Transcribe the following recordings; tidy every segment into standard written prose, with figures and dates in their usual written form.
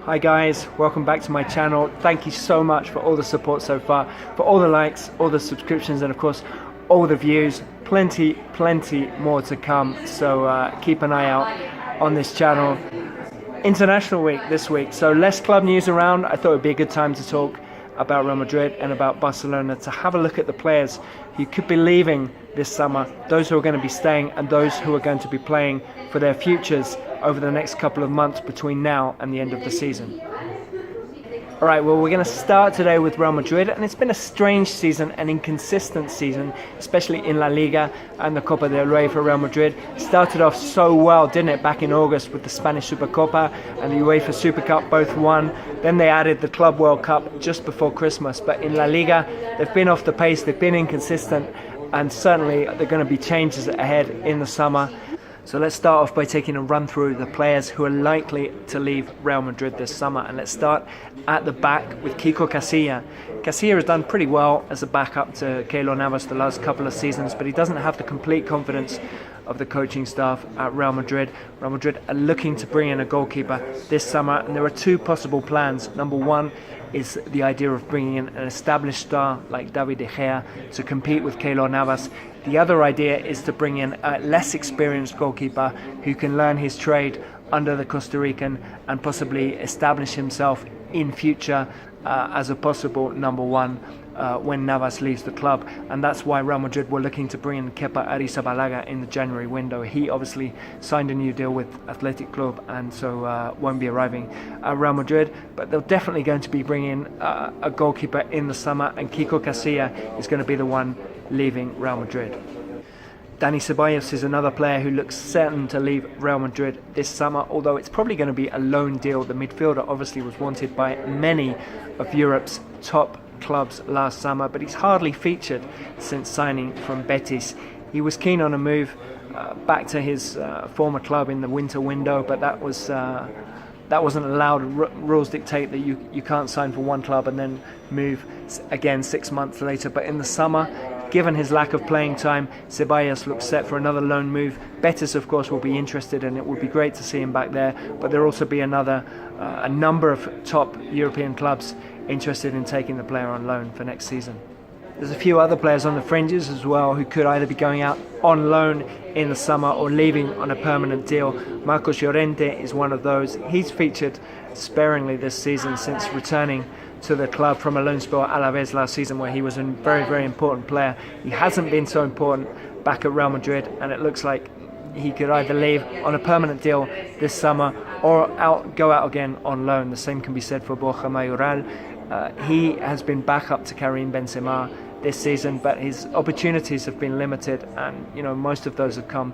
Hi guys, welcome back to my channel. Thank you so much for all the support so far, for all the likes, all the subscriptions, and of course all the views. Plenty more to come, so keep an eye out on this channel. International week this week, so less club news around. I thought it would be a good time to talk about Real Madrid and about Barcelona, to have a look at the players who could be leaving this summer, those who are going to be staying, and those who are going to be playing for their futures over the next couple of months between now and the end of the season. Alright, well, we're going to start today with Real Madrid, and it's been a strange season, an inconsistent season, especially in La Liga and the Copa del Rey for Real Madrid. Started off so well, didn't it, back in August with the Spanish Supercopa and the UEFA Super Cup, both won. Then they added the Club World Cup just before Christmas, but in La Liga they've been off the pace, they've been inconsistent, and certainly there are going to be changes ahead in the summer. So let's start off by taking a run through the players who are likely to leave Real Madrid this summer. And let's start at the back with Quico Casilla. Casilla has done pretty well as a backup to Keylor Navas the last couple of seasons, but he doesn't have the complete confidence of the coaching staff at Real Madrid. Real Madrid are looking to bring in a goalkeeper this summer, and there are two possible plans. Number one is the idea of bringing in an established star like David De Gea to compete with Keylor Navas. The other idea is to bring in a less experienced goalkeeper who can learn his trade under the Costa Rican and possibly establish himself in future as a possible number one when Navas leaves the club. And that's why Real Madrid were looking to bring in Kepa Arrizabalaga in the January window. He obviously signed a new deal with Athletic Club, and so won't be arriving at Real Madrid, but they're definitely going to be bringing a goalkeeper in the summer, and Quico Casilla is going to be the one leaving Real Madrid. Dani Ceballos is another player who looks certain to leave Real Madrid this summer, although it's probably going to be a loan deal. The midfielder obviously was wanted by many of Europe's top clubs last summer, but he's hardly featured since signing from Betis. He was keen on a move back to his former club in the winter window, but that wasn't allowed. Rules dictate that you can't sign for one club and then move again 6 months later. But in the summer, given his lack of playing time, Ceballos looks set for another loan move. Betis, of course, will be interested, and it would be great to see him back there. But there'll also be a number of top European clubs interested in taking the player on loan for next season. There's a few other players on the fringes as well who could either be going out on loan in the summer or leaving on a permanent deal. Marcos Llorente is one of those. He's featured sparingly this season since returning to the club from a loan spell at Alaves last season, where he was a very important player. He hasn't been so important back at Real Madrid, and it looks like he could either leave on a permanent deal this summer or go out again on loan. The same can be said for Borja Mayoral. He has been back up to Karim Benzema this season, but his opportunities have been limited, and most of those have come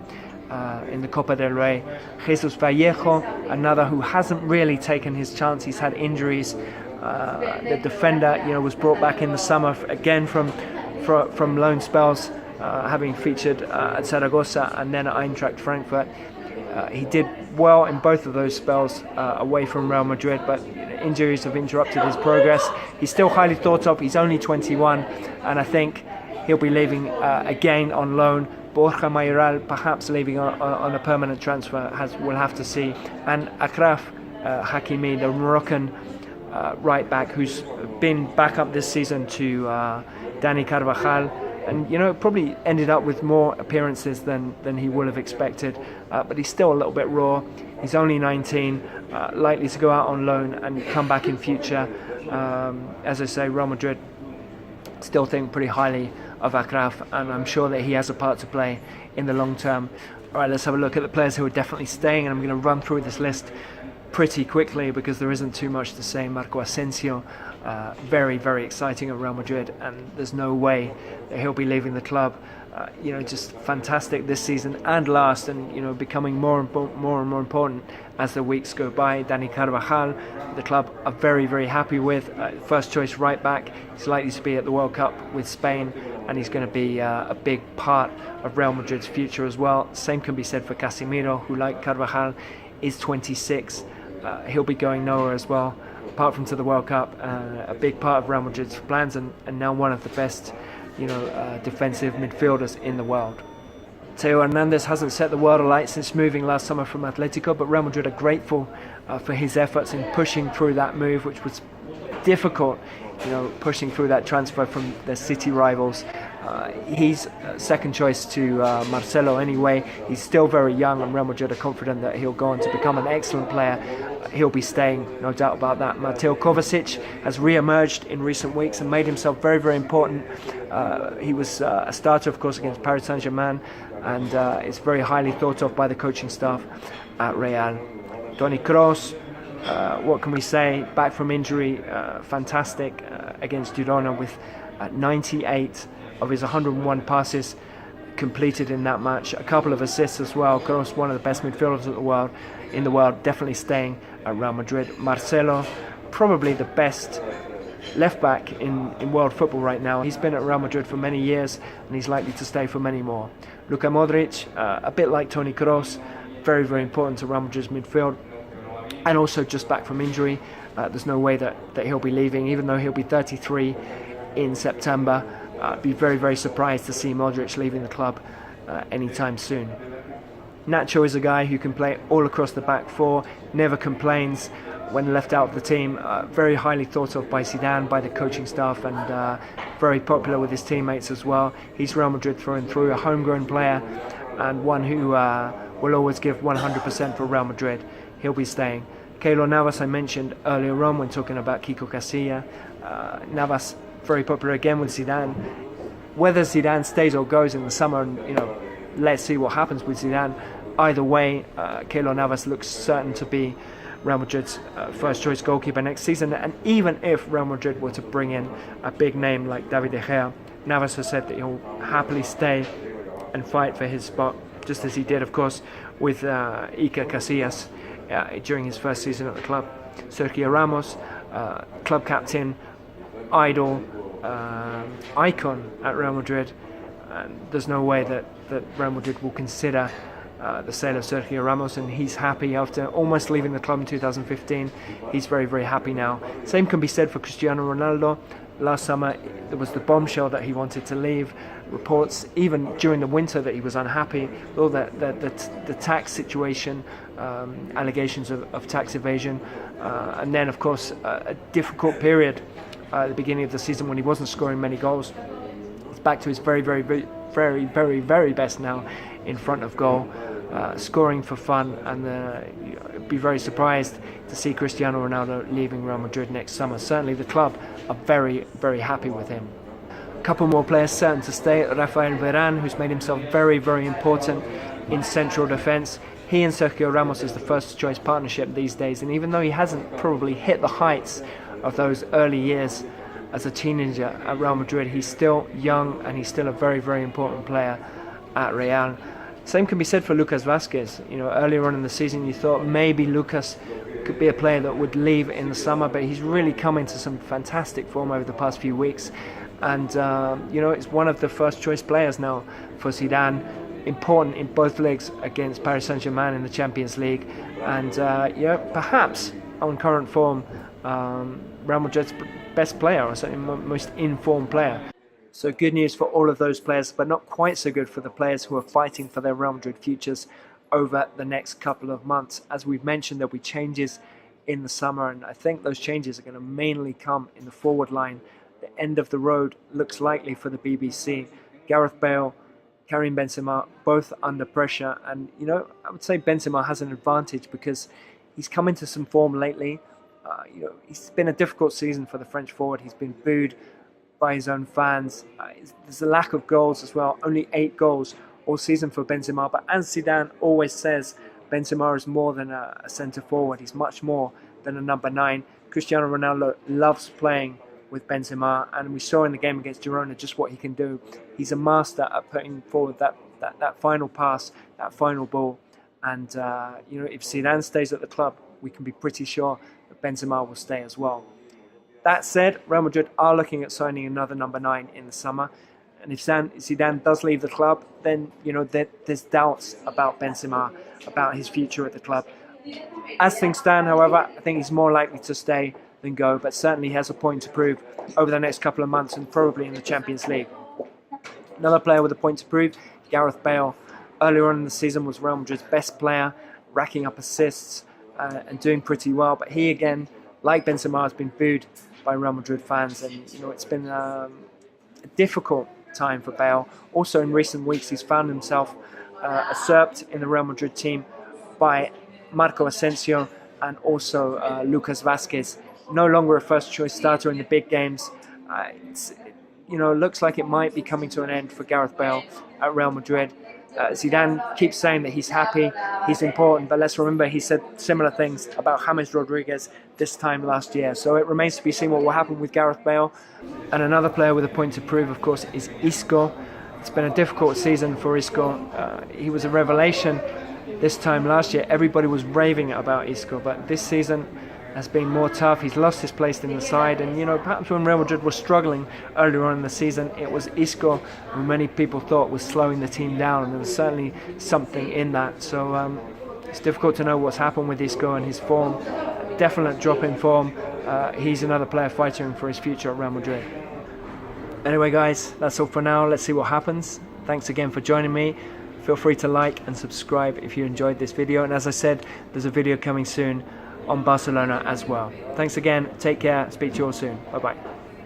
in the Copa del Rey. Jesus Vallejo, another who hasn't really taken his chance. He's had injuries. The defender, was brought back in the summer again from loan spells, having featured at Zaragoza and then at Eintracht Frankfurt. He did well in both of those spells away from Real Madrid, but injuries have interrupted his progress. He's still highly thought of. He's only 21, and I think he'll be leaving again on loan. Borja Mayoral perhaps leaving on a permanent transfer, we'll have to see. And Achraf Hakimi, the Moroccan right back, who's been back up this season to Dani Carvajal, and probably ended up with more appearances than he would have expected, but he's still a little bit raw. He's only 19, likely to go out on loan and come back in future. As I say, Real Madrid still think pretty highly of Achraf, and I'm sure that he has a part to play in the long term. Alright, let's have a look at the players who are definitely staying, and I'm going to run through this list pretty quickly because there isn't too much to say. Marco Asensio, very exciting at Real Madrid, and there's no way that he'll be leaving the club. Just fantastic this season and last, and becoming more and more important as the weeks go by. Dani Carvajal, the club are very happy with. First choice right back. He's likely to be at the World Cup with Spain, and he's going to be a big part of Real Madrid's future as well. Same can be said for Casemiro, who, like Carvajal, is 26. He'll be going nowhere as well, apart from to the World Cup. A big part of Real Madrid's plans, and now one of the best defensive midfielders in the world. Theo Hernandez hasn't set the world alight since moving last summer from Atletico, but Real Madrid are grateful for his efforts in pushing through that move, which was difficult, pushing through that transfer from their city rivals. He's second choice to Marcelo anyway. He's still very young, and Real Madrid are confident that he'll go on to become an excellent player. He'll be staying, no doubt about that. Mateo Kovacic has re-emerged in recent weeks and made himself very, very important. He was a starter, of course, against Paris Saint-Germain, and is very highly thought of by the coaching staff at Real. Toni Kroos, what can we say? Back from injury, fantastic against Girona with 98 of his 101 passes completed in that match. A couple of assists as well. Kroos, one of the best midfielders in the world, definitely staying at Real Madrid. Marcelo, probably the best left back in world football right now. He's been at Real Madrid for many years, and he's likely to stay for many more. Luka Modric, a bit like Toni Kroos, very, very important to Real Madrid's midfield, and also just back from injury. There's no way that he'll be leaving, even though he'll be 33 in September. I'd be very, very surprised to see Modric leaving the club anytime soon. Nacho is a guy who can play all across the back four, never complains when left out of the team. Very highly thought of by Zidane, by the coaching staff, and very popular with his teammates as well. He's Real Madrid through and through, a homegrown player, and one who will always give 100% for Real Madrid. He'll be staying. Keylor Navas, I mentioned earlier on when talking about Kiko Casilla. Navas, very popular again with Zidane. Whether Zidane stays or goes in the summer, and let's see what happens with Zidane. Either way, Keylor Navas looks certain to be Real Madrid's first choice goalkeeper next season. And even if Real Madrid were to bring in a big name like David De Gea, Navas has said that he'll happily stay and fight for his spot, just as he did, of course, with Iker Casillas during his first season at the club. Sergio Ramos, club captain, idol, icon at Real Madrid, and there's no way that Real Madrid will consider the sale of Sergio Ramos, and he's happy after almost leaving the club in 2015. He's very, very happy now. Same can be said for Cristiano Ronaldo. Last summer there was the bombshell that he wanted to leave. Reports even during the winter that he was unhappy with all the tax situation, allegations of tax evasion, and then of course a difficult period at the beginning of the season when he wasn't scoring many goals. He's back to his very, very, very, very, very, very best now in front of goal, scoring for fun, and be very surprised to see Cristiano Ronaldo leaving Real Madrid next summer. Certainly the club are very, very happy with him. A couple more players certain to stay. Rafael Varane, who's made himself very, very important in central defence. He and Sergio Ramos is the first choice partnership these days, and even though he hasn't probably hit the heights of those early years as a teenager at Real Madrid, he's still young and he's still a very, very important player at Real. Same can be said for Lucas Vázquez. Earlier on in the season you thought maybe Lucas could be a player that would leave in the summer, but he's really come into some fantastic form over the past few weeks, and it's one of the first choice players now for Zidane. Important in both legs against Paris Saint-Germain in the Champions League, and perhaps on current form, Real Madrid's best player, or certainly most informed player. So good news for all of those players, but not quite so good for the players who are fighting for their Real Madrid futures over the next couple of months. As we've mentioned, there'll be changes in the summer, and I think those changes are going to mainly come in the forward line. The end of the road looks likely for the BBC. Gareth Bale, Karim Benzema, both under pressure, and I would say Benzema has an advantage because he's come into some form lately. It's been a difficult season for the French forward. He's been booed by his own fans. There's a lack of goals as well. Only 8 goals all season for Benzema. But as Zidane always says, Benzema is more than a centre forward. He's much more than a number 9. Cristiano Ronaldo loves playing with Benzema, and we saw in the game against Girona just what he can do. He's a master at putting forward that final pass, that final ball. And if Zidane stays at the club, we can be pretty sure that Benzema will stay as well. That said, Real Madrid are looking at signing another number 9 in the summer. And if Zidane does leave the club, then there's doubts about Benzema, about his future at the club. As things stand, however, I think he's more likely to stay than go, but certainly he has a point to prove over the next couple of months, and probably in the Champions League. Another player with a point to prove, Gareth Bale. earlier on in the season was Real Madrid's best player, racking up assists and doing pretty well. But he again, like Benzema, has been booed by Real Madrid fans, and it's been a difficult time for Bale. Also in recent weeks, he's found himself usurped in the Real Madrid team by Marco Asensio and also Lucas Vazquez. No longer a first choice starter in the big games. Looks like it might be coming to an end for Gareth Bale at Real Madrid. Zidane keeps saying that he's happy, he's important, but let's remember he said similar things about James Rodriguez this time last year. So it remains to be seen what will happen with Gareth Bale. And another player with a point to prove, of course, is Isco. It's been a difficult season for Isco. He was a revelation this time last year. Everybody was raving about Isco, but this season has been more tough. He's lost his place in the side, and perhaps when Real Madrid was struggling earlier on in the season, it was Isco who many people thought was slowing the team down, and there was certainly something in that. So it's difficult to know what's happened with Isco and his form. Definite drop in form. He's another player fighting for his future at Real Madrid. Anyway guys, that's all for now. Let's see what happens. Thanks again for joining me. Feel free to like and subscribe if you enjoyed this video, and as I said, there's a video coming soon on Barcelona as well. Thanks again, take care, speak to you all soon, bye bye.